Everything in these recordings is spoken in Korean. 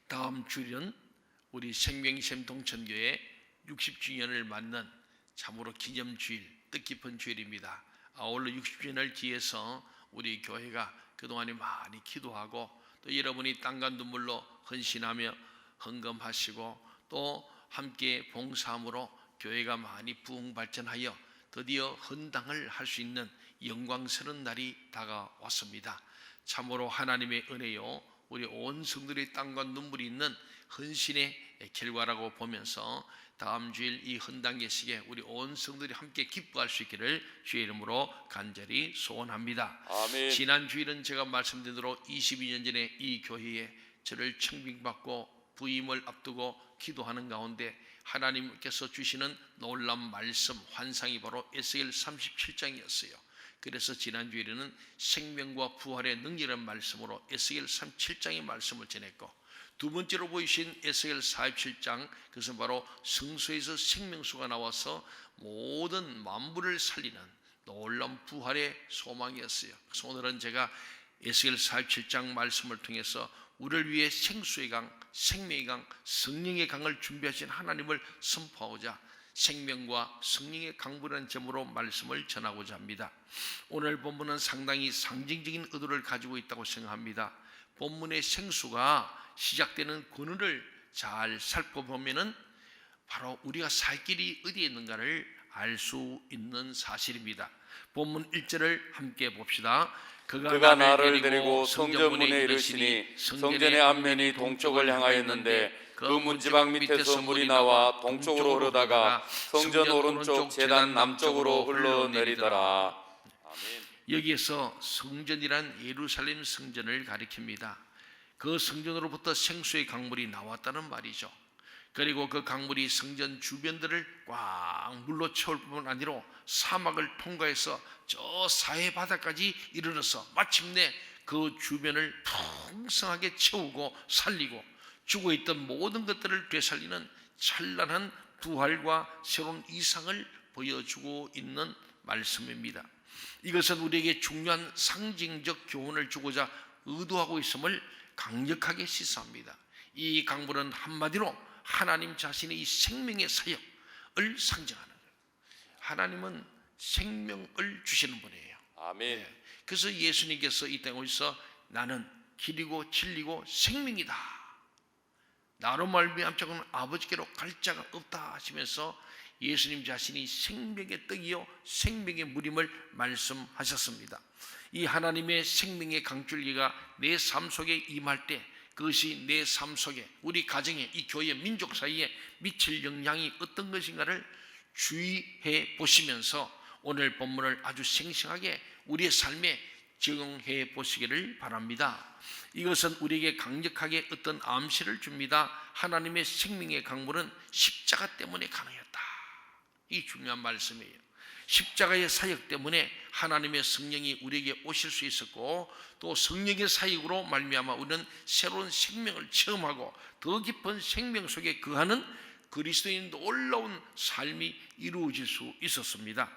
다음 주일은 우리 생명샘동천교회 60주년을 맞는 참으로 기념주일, 뜻깊은 주일입니다. 아울러 60주년을 기해서 우리 교회가 그동안에 많이 기도하고 또 여러분이 땀과 눈물로 헌신하며 헌금하시고 또 함께 봉사함으로 교회가 많이 부흥 발전하여 드디어 헌당을 할 수 있는 영광스러운 날이 다가왔습니다. 참으로 하나님의 은혜요, 우리 온 성도들의 땀과 눈물이 있는 헌신의 결과라고 보면서 다음 주일 이 헌당 예식에 우리 온 성도들이 함께 기뻐할 수 있기를 주의 이름으로 간절히 소원합니다. 아멘. 지난 주일은 제가 말씀드린 대로 22년 전에 이 교회에 저를 청빙받고 부임을 앞두고 기도하는 가운데 하나님께서 주시는 놀라운 말씀, 환상이 바로 에스겔 37장이었어요. 그래서 지난 주일에는 생명과 부활의 능력이라는 말씀으로 에스겔 37장의 말씀을 전했고, 두 번째로 보이신 에스겔 47장, 그것은 바로 성소에서 생명수가 나와서 모든 만물을 살리는 놀라운 부활의 소망이었어요. 그래서 오늘은 제가 에스겔 47장 말씀을 통해서 우리를 위해 생수의 강, 생명의 강, 성령의 강을 준비하신 하나님을 선포하고자 생명과 성령의 강불한 점으로 말씀을 전하고자 합니다. 오늘 본문은 상당히 상징적인 의도를 가지고 있다고 생각합니다. 본문의 생수가 시작되는 근원을 잘 살펴보면은 바로 우리가 살 길이 어디에 있는가를 알 수 있는 사실입니다. 본문 1절을 함께 봅시다. 그가 나를 데리고 성전문에 이르시니 성전의 앞면이 동쪽을 향하였는데 그 문지방 밑에서 물이 나와 동쪽으로 흐르다가 성전 오른쪽 제단 남쪽으로 흘러내리더라. 아멘. 여기에서 성전이란 예루살렘 성전을 가리킵니다. 그 성전으로부터 생수의 강물이 나왔다는 말이죠. 그리고 그 강물이 성전 주변들을 꽉 물로 채울 뿐만 아니라 사막을 통과해서 저 사해 바다까지 이르러서 마침내 그 주변을 풍성하게 채우고 살리고 죽어있던 모든 것들을 되살리는 찬란한 부활과 새로운 이상을 보여주고 있는 말씀입니다. 이것은 우리에게 중요한 상징적 교훈을 주고자 의도하고 있음을 강력하게 시사합니다. 이 강물은 한마디로 하나님 자신의 이 생명의 사역을 상징하는 거예요. 하나님은 생명을 주시는 분이에요. 아멘. 네. 그래서 예수님께서 이 땅에 오셔서 나는 길이고 진리고 생명이다, 나로 말미암자고는 아버지께로 갈 자가 없다 하시면서 예수님 자신이 생명의 떡이요 생명의 물임을 말씀하셨습니다. 이 하나님의 생명의 강줄기가 내 삶 속에 임할 때 그것이 내 삶 속에, 우리 가정에, 이 교회, 민족 사이에 미칠 영향이 어떤 것인가를 주의해 보시면서 오늘 본문을 아주 생생하게 우리의 삶에 적용해 보시기를 바랍니다. 이것은 우리에게 강력하게 어떤 암시를 줍니다. 하나님의 생명의 강물은 십자가 때문에 가능했다. 이 중요한 말씀이에요. 십자가의 사역 때문에 하나님의 성령이 우리에게 오실 수 있었고, 또 성령의 사역으로 말미암아 우리는 새로운 생명을 체험하고 더 깊은 생명 속에 거하는 그리스도인 놀라운 삶이 이루어질 수 있었습니다.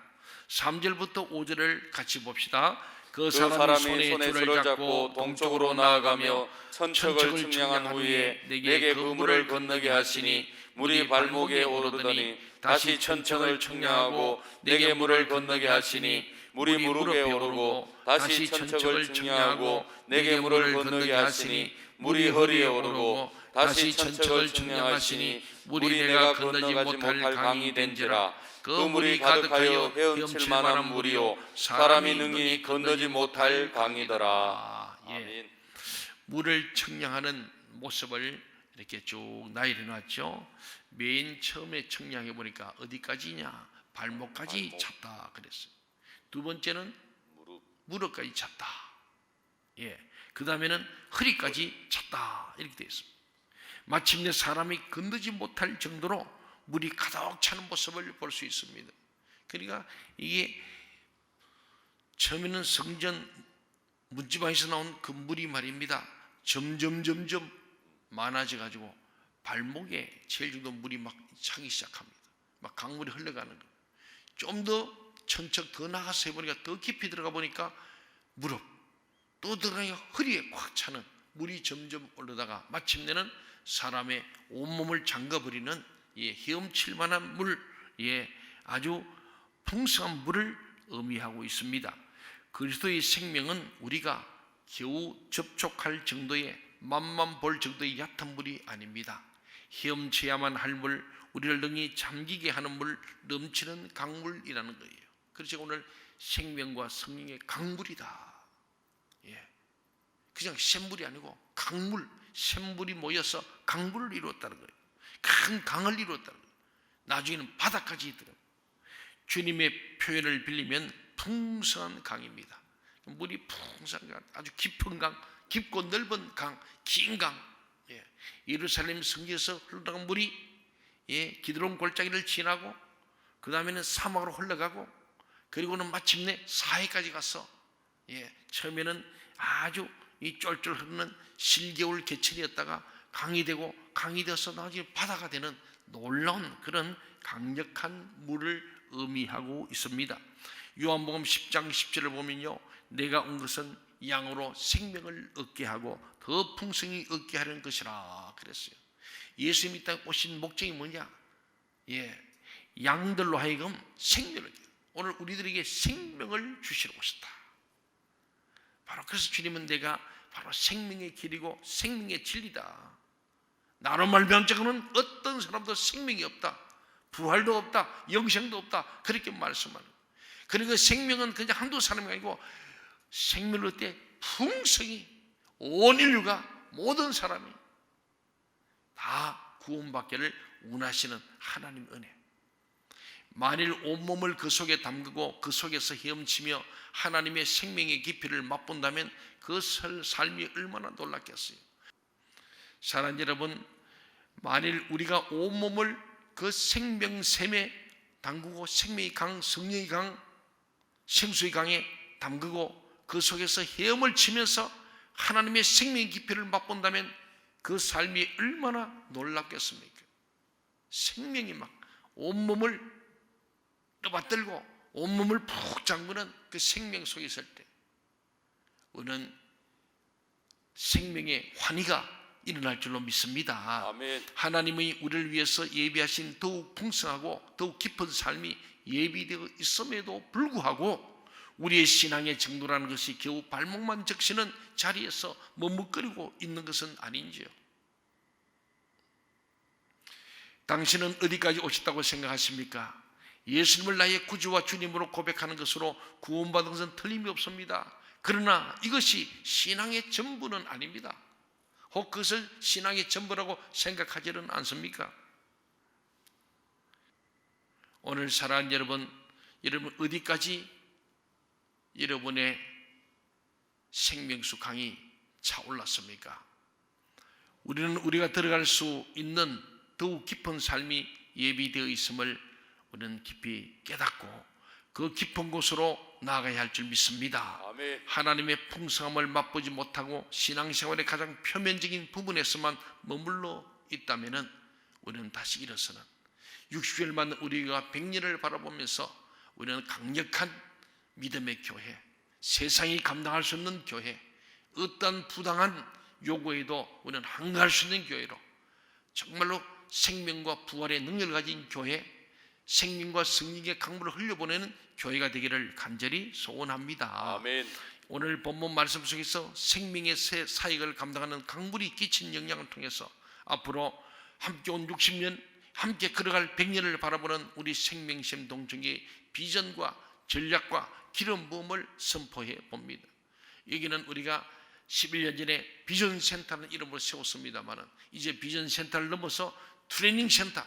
3절부터 5절을 같이 봅시다. 그 사람이 손에 줄을 잡고 동쪽으로 나아가며 천척을 측량한 후에 내게 그 물을 건너게 하시니 물이 발목에 오르더니 다시 천척을 측량하고 내게 물을 건너게 하시니 물이 무릎에 오르고 다시 천척을 측량하고 내게 물을 건너게 하시니 물이 허리에 오르고 다시 천척을 측량하시니 물이 내가 건너지 못할 강이 된지라. 그 물이 가득하여 헤엄칠 만한 물이요 사람이 능히 건너지 못할 강이더라. 예. 물을 측량하는 모습을 이렇게 쭉 나열해 놨죠. 맨 처음에 측량해 보니까 어디까지냐? 발목까지 찼다 그랬어요. 두 번째는 무릎까지 찼다. 예. 그 다음에는 허리까지 찼다 이렇게 되어 있습니다. 마침내 사람이 건너지 못할 정도로 물이 가득 차는 모습을 볼 수 있습니다. 그러니까 이게 처음에는 성전 문지방에서 나온 그 물이 말입니다. 점점 많아져 가지고 발목에 채일 정도 물이 막 차기 시작합니다. 막 강물이 흘러가는 거예요. 좀 더 천척 더 나가서 해보니까 더 깊이 들어가 보니까 무릎, 또 들어가니까 허리에 꽉 차는 물이 점점 오르다가 마침내는 사람의 온몸을 잠가버리는 헤엄칠 만한 물, 아주 풍성한 물을 의미하고 있습니다. 그리스도의 생명은 우리가 겨우 접촉할 정도의 맛만 볼 정도의 얕은 물이 아닙니다. 헤엄쳐야만 할 물, 우리를 능히 잠기게 하는 물, 넘치는 강물이라는 거예요. 그래서 오늘 생명과 성령의 강물이다. 그냥 샘물이 아니고 강물, 샘물이 모여서 강물을 이루었다는 거예요. 큰 강을 이루었다는 거예요. 나중에는 바다까지 있더라고요. 주님의 표현을 빌리면 풍성한 강입니다. 물이 풍성한 강, 아주 깊은 강, 깊고 넓은 강, 긴 강. 예루살렘 성지에서 흘러나간 물이 기드론 골짜기를 지나고 그 다음에는 사막으로 흘러가고 그리고는 마침내 사해까지 가서 처음에는 아주 이 쫄쫄 흐르는 실겨울 개천이었다가 강이 되고 강이 되어서 나중에 바다가 되는 놀라운 그런 강력한 물을 의미하고 있습니다. 요한복음 10장 10절을 보면요, 내가 온 것은 양으로 생명을 얻게 하고 더 풍성히 얻게 하려는 것이라 그랬어요. 예수님이 딱 오신 목적이 뭐냐? 양들로 하여금 생명을, 오늘 우리들에게 생명을 주시러 오셨다. 바로 그래서 주님은 내가 바로 생명의 길이고 생명의 진리다. 나로 말미암자고는 어떤 사람도 생명이 없다. 부활도 없다. 영생도 없다. 그렇게 말씀하는 거예요. 그러니까 생명은 그냥 한두 사람이 아니고 생명을 얻되 풍성히 온 인류가 모든 사람이 다 구원받기를 원하시는 하나님 은혜. 만일 온몸을 그 속에 담그고 그 속에서 헤엄치며 하나님의 생명의 깊이를 맛본다면 그 삶이 얼마나 놀랍겠어요. 사랑하는 여러분, 만일 우리가 온몸을 그 생명샘에 담그고 생명의 강, 성령의 강, 생수의 강에 담그고 그 속에서 헤엄을 치면서 하나님의 생명의 깊이를 맛본다면 그 삶이 얼마나 놀랍겠습니까? 생명이 막 온몸을 떠받들고 온몸을 푹 잠그는 그 생명 속에 있을 때 우리는 생명의 환희가 일어날 줄로 믿습니다. 아멘. 하나님이 우리를 위해서 예비하신 더욱 풍성하고 더욱 깊은 삶이 예비되어 있음에도 불구하고 우리의 신앙의 정도라는 것이 겨우 발목만 적시는 자리에서 머뭇거리고 있는 것은 아닌지요? 당신은 어디까지 오셨다고 생각하십니까? 예수님을 나의 구주와 주님으로 고백하는 것으로 구원받은 것은 틀림이 없습니다. 그러나 이것이 신앙의 전부는 아닙니다. 혹 그것을 신앙의 전부라고 생각하지는 않습니까? 오늘 사랑하는 여러분 어디까지 여러분의 생명수 강이 차올랐습니까? 우리는 우리가 들어갈 수 있는 더욱 깊은 삶이 예비되어 있음을 우리는 깊이 깨닫고 그 깊은 곳으로 나아가야 할 줄 믿습니다. 아멘. 하나님의 풍성함을 맛보지 못하고 신앙생활의 가장 표면적인 부분에서만 머물러 있다면 우리는 다시 일어서는 60일 만 우리가 100년을 바라보면서 우리는 강력한 믿음의 교회, 세상이 감당할 수 없는 교회, 어떤 부당한 요구에도 우리는 항거할 수 있는 교회로 정말로 생명과 부활의 능력을 가진 교회, 생명과 성령의 강물을 흘려보내는 교회가 되기를 간절히 소원합니다. 아멘. 오늘 본문 말씀 속에서 생명의 사역을 감당하는 강물이 끼친 영향을 통해서 앞으로 함께 온 60년, 함께 걸어갈 100년을 바라보는 우리 생명샘 동정의 비전과 전략과 기름 부음을 선포해 봅니다. 여기는 우리가 11년 전에 비전센터라는 이름으로 세웠습니다만 이제 비전센터를 넘어서 트레이닝센터,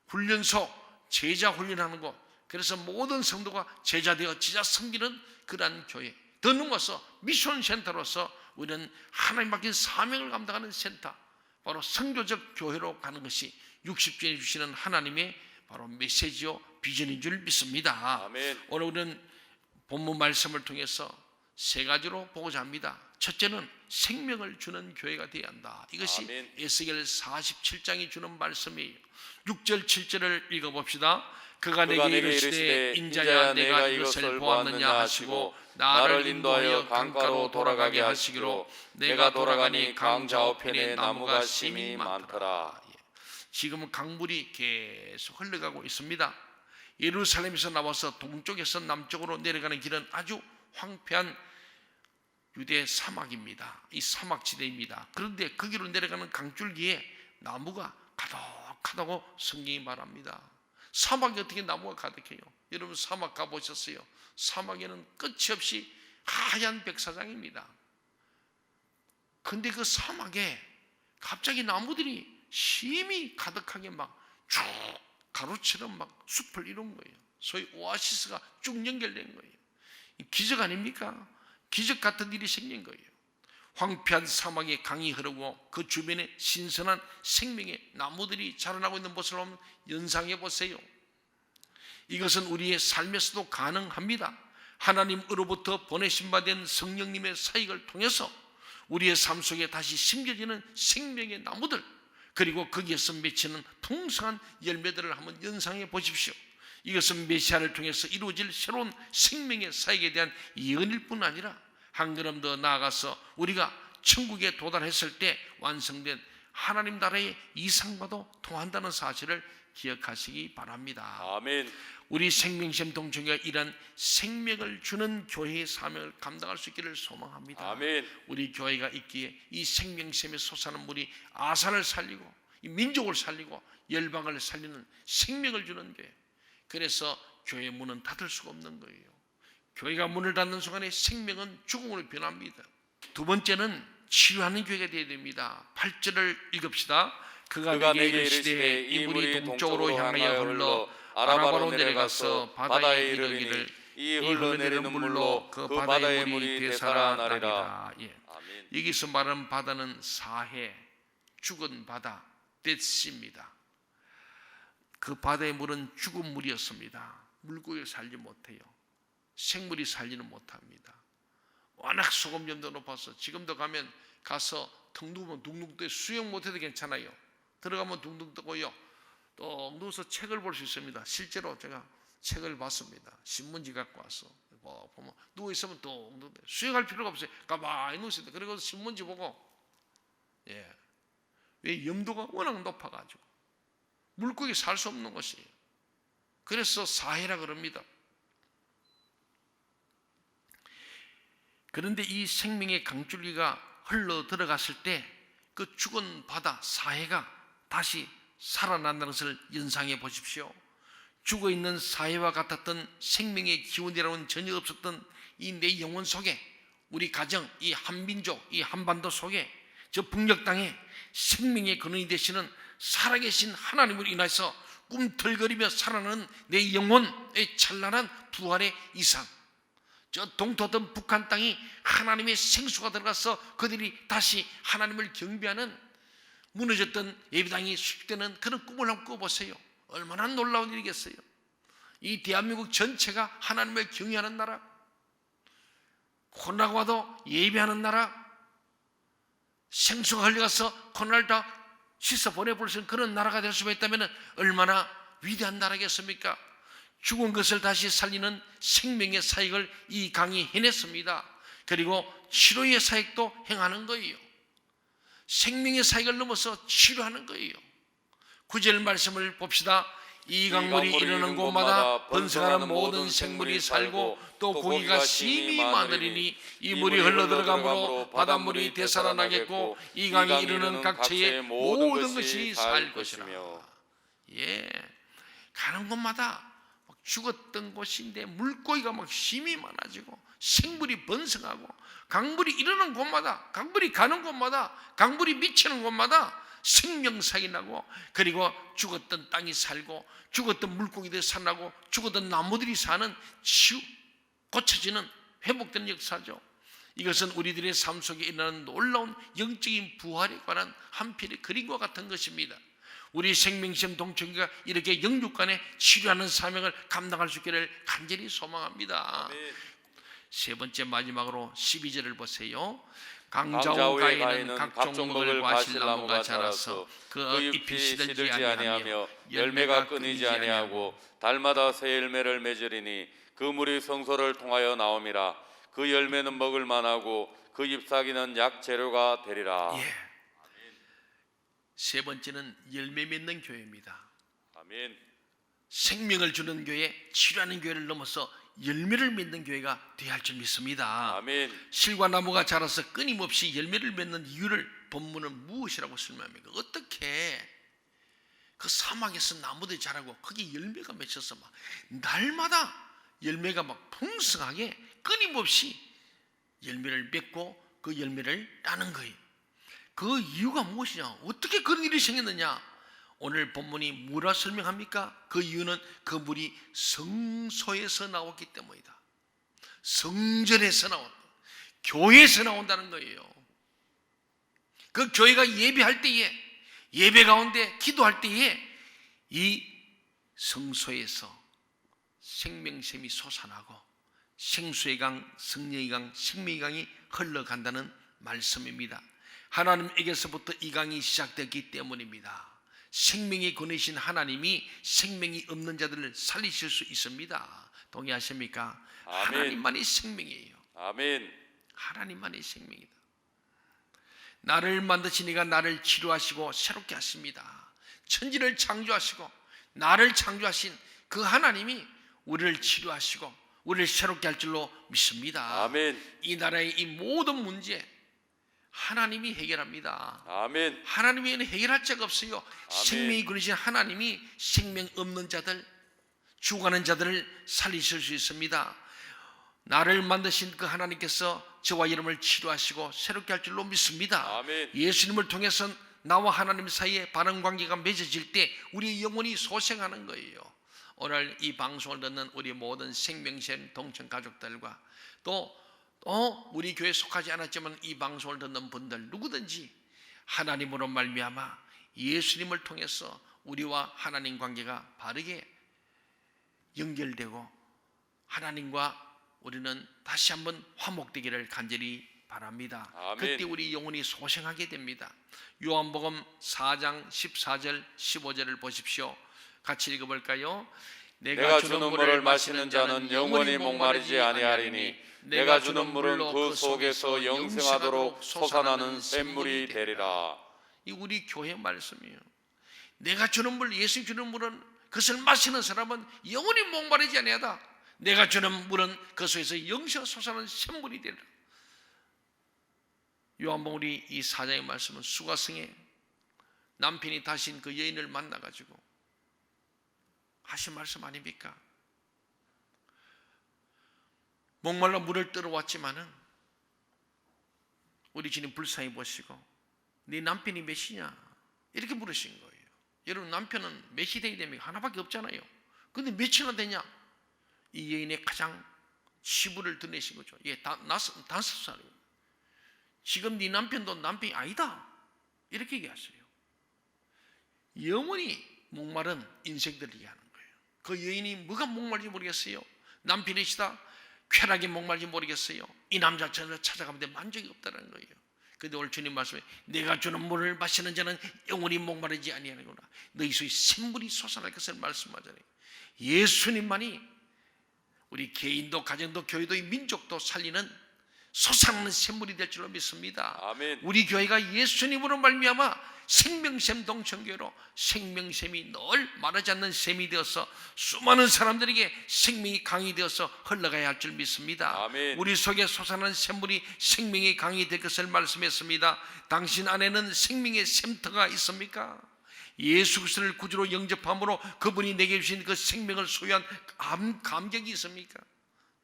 훈련소, 제자 훈련하는 곳, 그래서 모든 성도가 제자되어 제자 섬기는 그러한 교회, 더 넘어서 미션센터로서 우리는 하나님 맡긴 사명을 감당하는 센터, 바로 선교적 교회로 가는 것이 60주년에 주시는 하나님의 바로 메시지요 비전인 줄 믿습니다. 아멘. 오늘 우리는 본문 말씀을 통해서 세 가지로 보고자 합니다. 첫째는 생명을 주는 교회가 되어야 한다. 이것이 아멘. 에스겔 47장이 주는 말씀이에요. 6절 7절을 읽어봅시다. 그가 그가 내게 이르시되 인자야 내가 이것을 보았느냐 하시고 나를 인도하여 강가로 돌아가게 하시기로 내가 돌아가니 강 좌우편에 나무가 심이 많더라. 지금은 강물이 계속 흘러가고 있습니다. 예루살렘에서 나와서 동쪽에서 남쪽으로 내려가는 길은 아주 황폐한 유대 사막입니다. 이 사막지대입니다. 그런데 거기로 내려가는 강줄기에 나무가 가득하다고 성경이 말합니다. 사막에 어떻게 나무가 가득해요? 여러분 사막 가보셨어요? 사막에는 끝이 없이 하얀 백사장입니다. 근데 그 사막에 갑자기 나무들이 심이 가득하게 막 쭉 가루처럼 막 숲을 이룬 거예요. 소위 오아시스가 쭉 연결된 거예요. 기적 아닙니까? 기적 같은 일이 생긴 거예요. 황폐한 사막에 강이 흐르고 그 주변에 신선한 생명의 나무들이 자라나고 있는 모습을 한번 연상해 보세요. 이것은 우리의 삶에서도 가능합니다. 하나님으로부터 보내신 바 된 성령님의 사역을 통해서 우리의 삶 속에 다시 심겨지는 생명의 나무들, 그리고 거기에서 맺히는 풍성한 열매들을 한번 연상해 보십시오. 이것은 메시아를 통해서 이루어질 새로운 생명의 사역에 대한 예언일 뿐 아니라 한 걸음 더 나아가서 우리가 천국에 도달했을 때 완성된 하나님 나라의 이상과도 통한다는 사실을 기억하시기 바랍니다. 아멘. 우리 생명샘 동청회가 이런 생명을 주는 교회의 사명을 감당할 수 있기를 소망합니다. 아멘. 우리 교회가 있기에 이 생명샘에 솟아는 물이 아산을 살리고 이 민족을 살리고 열방을 살리는 생명을 주는 교회. 그래서 교회 문은 닫을 수가 없는 거예요. 교회가 문을 닫는 순간에 생명은 죽음으로 변합니다. 두 번째는 치유하는 교회가 되어야 됩니다. 8절을 읽읍시다. 그가 내게 이르시되 이 물이 동쪽으로 향하여 흘러 아라바로 내려가서 바다에 이르기를 이 흘러내리는 물로 그 바다의 물이 되살아나리라. 아멘. 여기서 말하는 바다는 사해, 죽은 바다, 데스입니다. 그 바다의 물은 죽은 물이었습니다. 물고기가 살지 못해요. 생물이 살지는 못합니다. 워낙 소금점도 높아서 지금도 가면 가서 덩둥 둥둥 수영 못해도 괜찮아요. 들어가면 둥둥 뜨고요. 또 누워서 책을 볼 수 있습니다. 실제로 제가 책을 봤습니다. 신문지 갖고 와서 보면 누워 있으면 둥둥 수영할 필요가 없어요. 가만히 누워 있습니다. 그리고 신문지 보고 왜 염도가 워낙 높아가지고 물고기 살 수 없는 것이에요. 그래서 사해라 그럽니다. 그런데 이 생명의 강줄기가 흘러 들어갔을 때 그 죽은 바다 사해가 다시 살아난다는 것을 연상해 보십시오. 죽어있는 사해와 같았던 생명의 기운이라고는 전혀 없었던 이 내 영혼 속에, 우리 가정, 이 한민족, 이 한반도 속에, 저 북녘 땅에 생명의 근원이 되시는 살아계신 하나님으로 인해서 꿈틀거리며 살아나는 내 영혼의 찬란한 부활의 이상, 저 동토던 북한 땅이 하나님의 생수가 들어가서 그들이 다시 하나님을 경배하는, 무너졌던 예배당이 수축되는 그런 꿈을 한번 꿔보세요. 얼마나 놀라운 일이겠어요. 이 대한민국 전체가 하나님을 경외하는 나라, 코로나가 와도 예배하는 나라, 생수가 흘러가서 코로나를 다 씻어 보내볼 수 있는 그런 나라가 될 수가 있다면 얼마나 위대한 나라겠습니까? 죽은 것을 다시 살리는 생명의 사역을 이 강이 해냈습니다. 그리고 치료의 사역도 행하는 거예요. 생명의 사역을 넘어서 치료하는 거예요. 9절 말씀을 봅시다. 이 강물이 이르는 곳마다 번성하는 모든 생물이 살고 또 고기가 심히 많으리니 이 물이 흘러들어가므로 바닷물이 되살아나겠고 이 강이 이르는 각처에 모든 것이 살 것이라. 가는 곳마다 죽었던 곳인데 물고기가 막 힘이 많아지고 생물이 번성하고 강물이 이르는 곳마다, 강물이 가는 곳마다, 강물이 미치는 곳마다 생명사이 나고, 그리고 죽었던 땅이 살고 죽었던 물고기들이 살아나고 죽었던 나무들이 사는 치유, 고쳐지는, 회복되는 역사죠. 이것은 우리들의 삶 속에 일어나는 놀라운 영적인 부활에 관한 한 편의 그림과 같은 것입니다. 우리 생명샘 동청회가 이렇게 영육간에 치료하는 사명을 감당할 수 있기를 간절히 소망합니다. 세 번째 마지막으로 12절을 보세요. 강자우의 강자우가에는 각종 먹을 과실나무가 자라서 그 잎이 시들지 아니하며 열매가 끊이지 아니하고 달마다 새 열매를 맺으리니 그 물이 성소를 통하여 나옴이라. 그 열매는 먹을 만하고 그 잎사귀는 약 재료가 되리라. 예. 세 번째는 열매 맺는 교회입니다. 아멘. 생명을 주는 교회, 치료하는 교회를 넘어서 열매를 맺는 교회가 되어야 할 줄 믿습니다. 아멘. 실과 나무가 자라서 끊임없이 열매를 맺는 이유를 본문은 무엇이라고 설명합니까? 어떻게 그 사막에서 나무들이 자라고 거기 열매가 맺혀서 막 날마다 열매가 막 풍성하게 끊임없이 열매를 맺고 그 열매를 따는 거예요. 그 이유가 무엇이냐? 어떻게 그런 일이 생겼느냐? 오늘 본문이 뭐라 설명합니까? 그 이유는 그 물이 성소에서 나왔기 때문이다. 성전에서 나온다. 교회에서 나온다는 거예요. 그 교회가 예배할 때에, 예배 가운데 기도할 때에 이 성소에서 생명샘이 솟아나고 생수의 강, 성령의 강, 생명의 강이 흘러간다는 말씀입니다. 하나님에게서부터 이 강이 시작됐기 때문입니다. 생명이 권하신 하나님이 생명이 없는 자들을 살리실 수 있습니다. 동의하십니까? 아멘. 하나님만이 생명이에요. 아멘. 하나님만이 생명이다. 나를 만드신 이가 나를 치료하시고 새롭게 하십니다. 천지를 창조하시고 나를 창조하신 그 하나님이 우리를 치료하시고 우리를 새롭게 할 줄로 믿습니다. 아멘. 이 나라의 이 모든 문제 하나님이 해결합니다. 아멘. 하나님 외에는 해결할 자가 없어요. 아멘. 생명이 그러신 하나님이 생명 없는 자들, 죽어가는 자들을 살리실 수 있습니다. 나를 만드신 그 하나님께서 저와 여러분을 치료하시고 새롭게 할 줄로 믿습니다. 아멘. 예수님을 통해서 나와 하나님 사이에 바른 관계가 맺어질 때 우리 영혼이 소생하는 거예요. 오늘 이 방송을 듣는 우리 모든 생명샘 동천 가족들과 또 우리 교회에 속하지 않았지만 이 방송을 듣는 분들 누구든지 하나님으로 말미암아 예수님을 통해서 우리와 하나님 관계가 바르게 연결되고 하나님과 우리는 다시 한번 화목되기를 간절히 바랍니다. 아멘. 그때 우리 영혼이 소생하게 됩니다. 요한복음 4장 14절 15절을 보십시오. 같이 읽어볼까요? 내가 주는 물을 마시는 자는 영원히 목마르지 아니하리니 내가 주는 물은 그 속에서 영생하도록 솟아나는 샘물이 되리라. 이 우리 교회 말씀이에요. 내가 주는 물, 예수 주는 물은 그것을 마시는 사람은 영원히 목마르지 아니하다. 내가 주는 물은 그 속에서 영생 솟아나는 샘물이 되리라. 요한복음 이 4장의 말씀은 수가성에 남편이 다신 그 여인을 만나가지고 하신 말씀 아닙니까? 목말라 물을 떨어왔지만은 우리 주님 불쌍히 보시고 네 남편이 몇이냐 이렇게 물으신 거예요. 여러분 남편은 몇이 되게 됩니까? 하나밖에 없잖아요. 근데 몇이나 되냐? 이 여인의 가장 치부를 드러내신 거죠. 예, 5살이에요. 지금 네 남편도 남편이 아니다 이렇게 얘기하세요. 영원히 목마른 인생들을 얘기하는 거예요. 그 여인이 뭐가 목말지 모르겠어요. 남편이시다 쾌락에 목말지 모르겠어요. 이 남자 찾아가는데 만족이 없다는 거예요. 그런데 오늘 주님 말씀에 내가 주는 물을 마시는 자는 영원히 목마르지 아니하는구나. 너희 속에 샘물이 솟아날 것을 말씀하잖아요. 예수님만이 우리 개인도 가정도 교회도 민족도 살리는 솟아나는 샘물이 될 줄로 믿습니다. 아멘. 우리 교회가 예수님으로 말미암아 생명샘 동천교회로 생명샘이 늘 마르지 않는 샘이 되어서 수많은 사람들에게 생명이 강이 되어서 흘러가야 할 줄 믿습니다. 아멘. 우리 속에 솟아나는 샘물이 생명의 강이 될 것을 말씀했습니다. 당신 안에는 생명의 샘터가 있습니까? 예수 그리스도를 구주로 영접함으로 그분이 내게 주신 그 생명을 소유한 감격이 있습니까?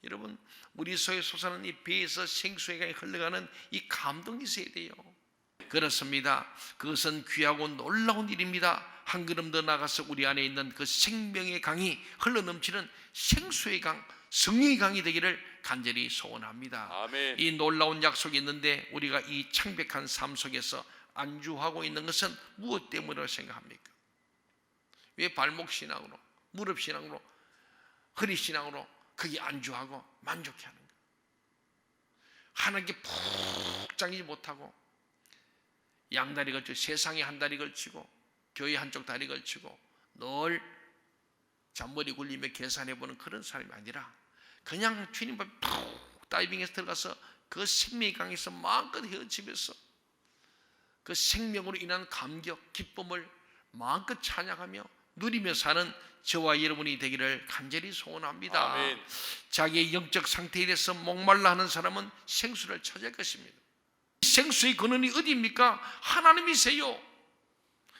여러분 우리 속에 솟아나는 이 배에서 생수의 강이 흘러가는 이 감동이 있어야 돼요. 그렇습니다. 그것은 귀하고 놀라운 일입니다. 한 걸음 더 나가서 우리 안에 있는 그 생명의 강이 흘러넘치는 생수의 강, 성령의 강이 되기를 간절히 소원합니다. 아멘. 이 놀라운 약속이 있는데 우리가 이 창백한 삶 속에서 안주하고 있는 것은 무엇 때문이라고 생각합니까? 왜 발목신앙으로, 무릎신앙으로, 허리신앙으로 거기 안주하고 만족해 하는가? 하나님께 푹 잠기지 못하고 양다리 걸치고 세상에 한 다리 걸치고 교회 한쪽 다리 걸치고 늘 잔머리 굴리며 계산해보는 그런 사람이 아니라 그냥 주님 앞에 푹 다이빙해서 들어가서 그 생명의 강에서 마음껏 헤엄치면서 그 생명으로 인한 감격, 기쁨을 마음껏 찬양하며 누리며 사는 저와 여러분이 되기를 간절히 소원합니다. 아멘. 자기의 영적 상태에 대해서 목말라 하는 사람은 생수를 찾을 것입니다. 생수의 근원이 어디입니까? 하나님이세요.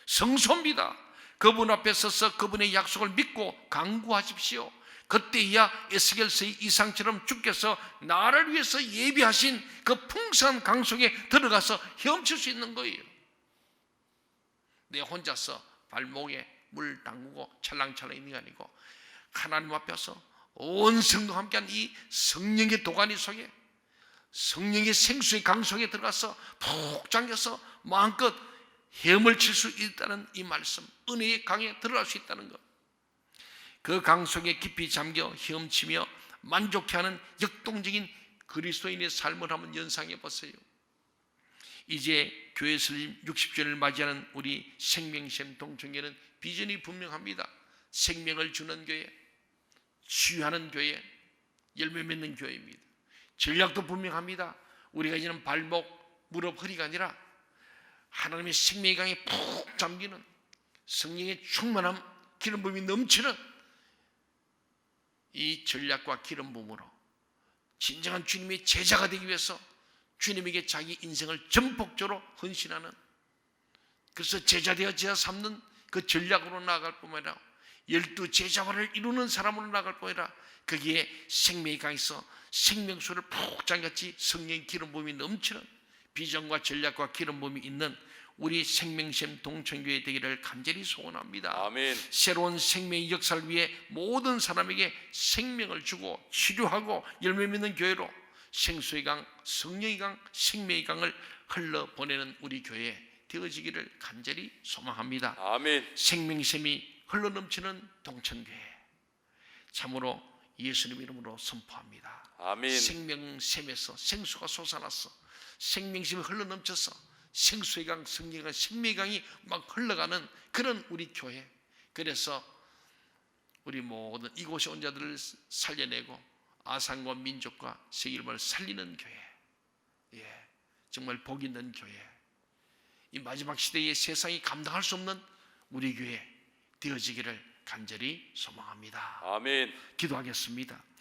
성소입니다. 그분 앞에 서서 그분의 약속을 믿고 강구하십시오. 그때야 에스겔서의 이상처럼 주께서 나를 위해서 예비하신 그 풍성한 강 속에 들어가서 헤엄칠 수 있는 거예요. 내 혼자서 발목에 물 담그고 찰랑찰랑 있는 게 아니고 하나님 앞에서 온 성도 함께한 이 성령의 도가니 속에 성령의 생수의 강 속에 들어가서 푹 잠겨서 마음껏 헤엄을 칠 수 있다는 이 말씀, 은혜의 강에 들어갈 수 있다는 것. 그 강 속에 깊이 잠겨 헤엄치며 만족해하는 역동적인 그리스도인의 삶을 한번 연상해 보세요. 이제 교회 설립 60주년을 맞이하는 우리 생명샘 동청교회는 비전이 분명합니다. 생명을 주는 교회, 치유하는 교회, 열매 맺는 교회입니다. 전략도 분명합니다. 우리가 이제는 발목, 무릎, 허리가 아니라 하나님의 생명의 강에 푹 잠기는 성령의 충만함, 기름 부음이 넘치는 이 전략과 기름 부음으로 진정한 주님의 제자가 되기 위해서 주님에게 자기 인생을 전폭적으로 헌신하는, 그래서 제자 되어 제자 삼는 그 전략으로 나아갈 뿐만 아니라 12 제자화를 이루는 사람으로 나아갈 뿐 아니라 거기에 생명의 강에서 생명수를 푹 잠겼지 성령의 기름 부음이 넘치는 비전과 전략과 기름 부음이 있는 우리 생명샘 동천교회 되기를 간절히 소원합니다. 아멘. 새로운 생명의 역사를 위해 모든 사람에게 생명을 주고 치료하고 열매 맺는 교회로 생수의 강, 성령의 강, 생명의 강을 흘러보내는 우리 교회 되어지기를 간절히 소망합니다. 아멘. 생명샘이 흘러넘치는 동천교회 참으로 예수님 이름으로 선포합니다. 아멘. 생명샘에서 생수가 솟아났어. 생명샘이 흘러넘쳐서 생수의 강, 성령의 강, 생명의 강이 막 흘러가는 그런 우리 교회. 그래서 우리 모든 이곳에 온 자들을 살려내고 아산과 민족과 세계를 살리는 교회, 정말 복 있는 교회, 이 마지막 시대에 세상이 감당할 수 없는 우리 교회 되어지기를 간절히 소망합니다. 아멘. 기도하겠습니다.